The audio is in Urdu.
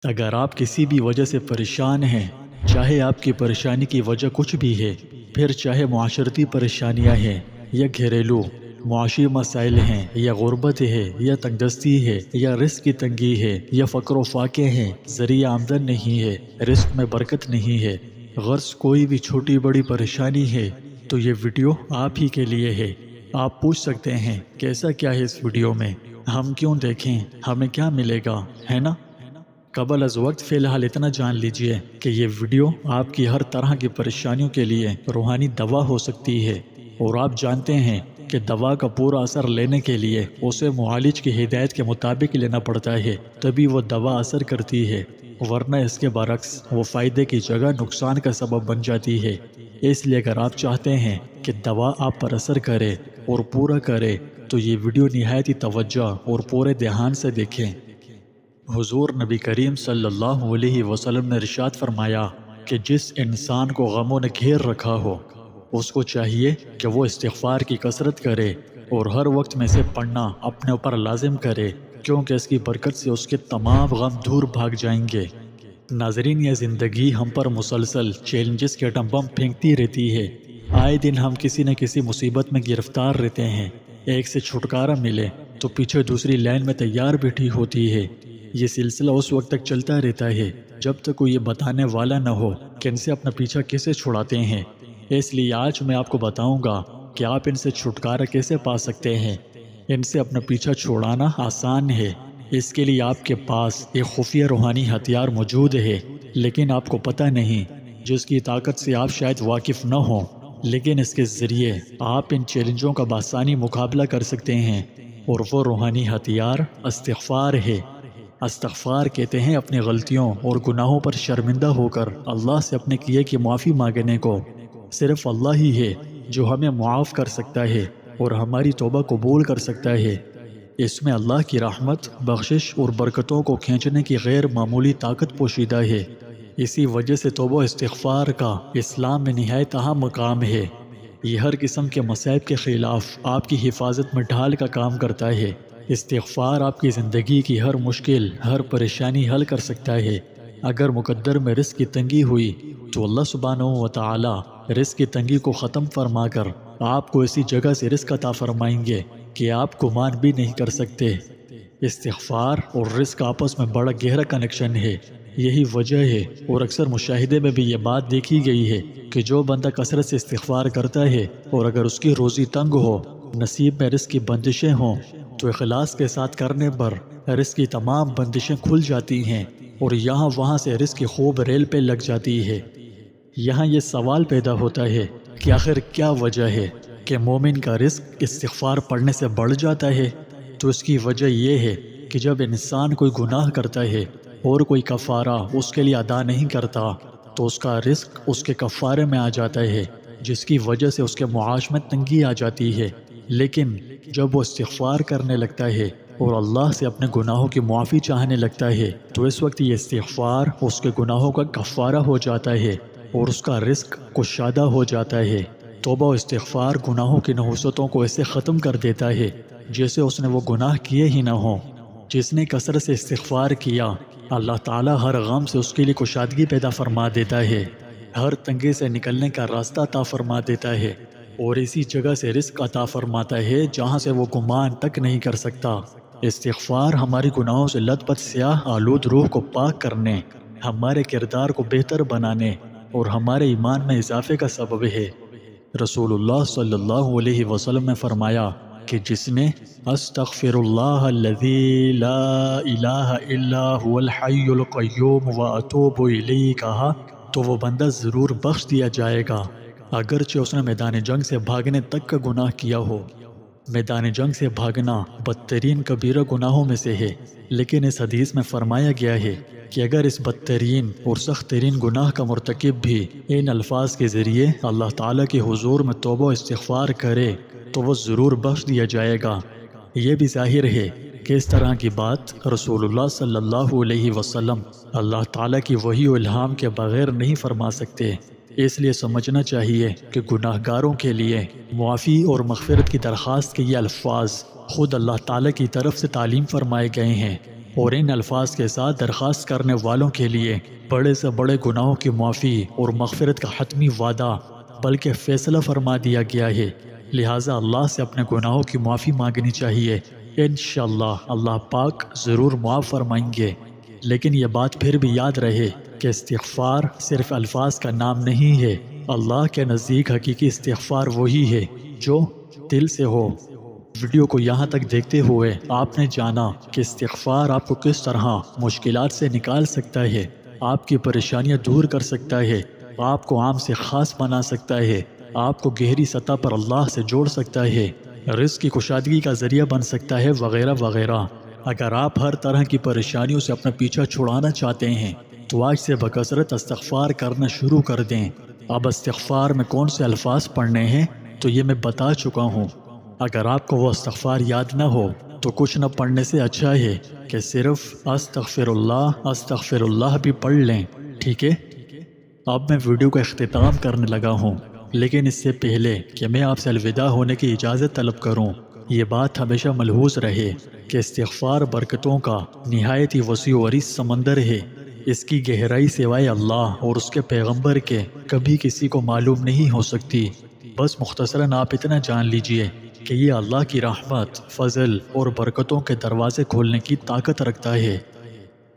اگر آپ کسی بھی وجہ سے پریشان ہیں، چاہے آپ کی پریشانی کی وجہ کچھ بھی ہے، پھر چاہے معاشرتی پریشانیاں ہیں یا گھریلو معاشی مسائل ہیں، یا غربت ہے، یا تنگدستی ہے، یا رزق کی تنگی ہے، یا فقر و فاقے ہیں، ذریعہ آمدن نہیں ہے، رزق میں برکت نہیں ہے، غرض کوئی بھی چھوٹی بڑی پریشانی ہے تو یہ ویڈیو آپ ہی کے لیے ہے۔ آپ پوچھ سکتے ہیں کیسا کیا ہے اس ویڈیو میں، ہم کیوں دیکھیں، ہمیں کیا ملے گا، ہے نا؟ قبل از وقت فی الحال اتنا جان لیجئے کہ یہ ویڈیو آپ کی ہر طرح کی پریشانیوں کے لیے روحانی دوا ہو سکتی ہے، اور آپ جانتے ہیں کہ دوا کا پورا اثر لینے کے لیے اسے معالج کی ہدایت کے مطابق لینا پڑتا ہے، تبھی وہ دوا اثر کرتی ہے، ورنہ اس کے برعکس وہ فائدے کی جگہ نقصان کا سبب بن جاتی ہے۔ اس لیے اگر آپ چاہتے ہیں کہ دوا آپ پر اثر کرے اور پورا کرے تو یہ ویڈیو نہایت ہی توجہ اور پورے دھیان سے دیکھیں۔ حضور نبی کریم صلی اللہ علیہ وسلم نے ارشاد فرمایا کہ جس انسان کو غموں نے گھیر رکھا ہو، اس کو چاہیے کہ وہ استغفار کی کثرت کرے اور ہر وقت میں سے پڑھنا اپنے اوپر لازم کرے، کیونکہ اس کی برکت سے اس کے تمام غم دور بھاگ جائیں گے۔ ناظرین، یہ زندگی ہم پر مسلسل چیلنجز کے ایٹم بم پھینکتی رہتی ہے۔ آئے دن ہم کسی نہ کسی مصیبت میں گرفتار رہتے ہیں، ایک سے چھٹکارا ملے تو پیچھے دوسری لائن میں تیار بیٹھی ہوتی ہے۔ یہ سلسلہ اس وقت تک چلتا رہتا ہے جب تک کوئی یہ بتانے والا نہ ہو کہ ان سے اپنا پیچھا کیسے چھڑاتے ہیں۔ اس لیے آج میں آپ کو بتاؤں گا کہ آپ ان سے چھٹکارا کیسے پا سکتے ہیں۔ ان سے اپنا پیچھا چھوڑانا آسان ہے۔ اس کے لیے آپ کے پاس ایک خفیہ روحانی ہتھیار موجود ہے، لیکن آپ کو پتہ نہیں، جس کی طاقت سے آپ شاید واقف نہ ہوں، لیکن اس کے ذریعے آپ ان چیلنجوں کا بآسانی مقابلہ کر سکتے ہیں، اور وہ روحانی ہتھیار استغفار ہے۔ استغفار کہتے ہیں اپنی غلطیوں اور گناہوں پر شرمندہ ہو کر اللہ سے اپنے کیے کی معافی مانگنے کو۔ صرف اللہ ہی ہے جو ہمیں معاف کر سکتا ہے اور ہماری توبہ قبول کر سکتا ہے۔ اس میں اللہ کی رحمت، بخشش اور برکتوں کو کھینچنے کی غیر معمولی طاقت پوشیدہ ہے۔ اسی وجہ سے توبہ استغفار کا اسلام میں نہایت اہم مقام ہے۔ یہ ہر قسم کے مصائب کے خلاف آپ کی حفاظت میں ڈھال کا کام کرتا ہے۔ استغفار آپ کی زندگی کی ہر مشکل، ہر پریشانی حل کر سکتا ہے۔ اگر مقدر میں رزق کی تنگی ہوئی تو اللہ سبحانہ و تعالی رزق کی تنگی کو ختم فرما کر آپ کو ایسی جگہ سے رزق عطا فرمائیں گے کہ آپ گمان بھی نہیں کر سکتے۔ استغفار اور رزق آپس میں بڑا گہرا کنیکشن ہے۔ یہی وجہ ہے اور اکثر مشاہدے میں بھی یہ بات دیکھی گئی ہے کہ جو بندہ کثرت سے استغفار کرتا ہے اور اگر اس کی روزی تنگ ہو، نصیب میں رزق کی بندشیں ہوں، تو اخلاص کے ساتھ کرنے پر رزق کی تمام بندشیں کھل جاتی ہیں اور یہاں وہاں سے رزق کی خوب ریل پہ لگ جاتی ہے۔ یہاں یہ سوال پیدا ہوتا ہے کہ آخر کیا وجہ ہے کہ مومن کا رزق استغفار پڑھنے سے بڑھ جاتا ہے؟ تو اس کی وجہ یہ ہے کہ جب انسان کوئی گناہ کرتا ہے اور کوئی کفارہ اس کے لیے ادا نہیں کرتا تو اس کا رزق اس کے کفارے میں آ جاتا ہے، جس کی وجہ سے اس کے معاش میں تنگی آ جاتی ہے۔ لیکن جب وہ استغفار کرنے لگتا ہے اور اللہ سے اپنے گناہوں کی معافی چاہنے لگتا ہے تو اس وقت یہ استغفار اس کے گناہوں کا کفارہ ہو جاتا ہے اور اس کا رزق کشادہ ہو جاتا ہے۔ توبہ و استغفار گناہوں کی نحوستوں کو ایسے ختم کر دیتا ہے جیسے اس نے وہ گناہ کیے ہی نہ ہوں۔ جس نے کثرت سے استغفار کیا، اللہ تعالیٰ ہر غم سے اس کے لیے کشادگی پیدا فرما دیتا ہے، ہر تنگی سے نکلنے کا راستہ عطا فرما دیتا ہے، اور اسی جگہ سے رزق عطا فرماتا ہے جہاں سے وہ گمان تک نہیں کر سکتا۔ استغفار ہماری گناہوں سے لت پت سیاہ آلود روح کو پاک کرنے، ہمارے کردار کو بہتر بنانے اور ہمارے ایمان میں اضافے کا سبب ہے۔ رسول اللہ صلی اللہ علیہ وسلم نے فرمایا کہ جس نے استغفر اللہ الذی لا الہ الا هو الحی القیوم واتوب الیہ کہا تو وہ بندہ ضرور بخش دیا جائے گا، اگرچہ اس نے میدان جنگ سے بھاگنے تک کا گناہ کیا ہو۔ میدان جنگ سے بھاگنا بدترین کبیرہ گناہوں میں سے ہے، لیکن اس حدیث میں فرمایا گیا ہے کہ اگر اس بدترین اور سخت ترین گناہ کا مرتکب بھی ان الفاظ کے ذریعے اللہ تعالیٰ کے حضور میں توبہ و استغفار کرے تو وہ ضرور بخش دیا جائے گا۔ یہ بھی ظاہر ہے کہ اس طرح کی بات رسول اللہ صلی اللہ علیہ وسلم اللہ تعالیٰ کی وحی و الہام کے بغیر نہیں فرما سکتے۔ اس لیے سمجھنا چاہیے کہ گناہ گاروں کے لیے معافی اور مغفرت کی درخواست کے یہ الفاظ خود اللہ تعالیٰ کی طرف سے تعلیم فرمائے گئے ہیں۔ اور ان الفاظ کے ساتھ درخواست کرنے والوں کے لیے بڑے سے بڑے گناہوں کی معافی اور مغفرت کا حتمی وعدہ بلکہ فیصلہ فرما دیا گیا ہے۔ لہٰذا اللہ سے اپنے گناہوں کی معافی مانگنی چاہیے، انشاءاللہ اللہ پاک ضرور معاف فرمائیں گے۔ لیکن یہ بات پھر بھی یاد رہے کہ استغفار صرف الفاظ کا نام نہیں ہے، اللہ کے نزدیک حقیقی استغفار وہی ہے جو دل سے ہو۔ ویڈیو کو یہاں تک دیکھتے ہوئے آپ نے جانا کہ استغفار آپ کو کس طرح مشکلات سے نکال سکتا ہے، آپ کی پریشانیاں دور کر سکتا ہے، آپ کو عام سے خاص بنا سکتا ہے، آپ کو گہری سطح پر اللہ سے جوڑ سکتا ہے، رزق کی کشادگی کا ذریعہ بن سکتا ہے، وغیرہ وغیرہ۔ اگر آپ ہر طرح کی پریشانیوں سے اپنا پیچھا چھڑانا چاہتے ہیں تو آج سے بکثرت استغفار کرنا شروع کر دیں۔ اب استغفار میں کون سے الفاظ پڑھنے ہیں تو یہ میں بتا چکا ہوں۔ اگر آپ کو وہ استغفار یاد نہ ہو تو کچھ نہ پڑھنے سے اچھا ہے کہ صرف استغفر اللہ بھی پڑھ لیں، ٹھیک ہے؟ اب میں ویڈیو کا اختتام کرنے لگا ہوں، لیکن اس سے پہلے کہ میں آپ سے الوداع ہونے کی اجازت طلب کروں، یہ بات ہمیشہ ملحوظ رہے کہ استغفار برکتوں کا نہایت ہی وسیع و عریض سمندر ہے۔ اس کی گہرائی سوائے اللہ اور اس کے پیغمبر کے کبھی کسی کو معلوم نہیں ہو سکتی۔ بس مختصراً آپ اتنا جان لیجئے کہ یہ اللہ کی رحمت، فضل اور برکتوں کے دروازے کھولنے کی طاقت رکھتا ہے۔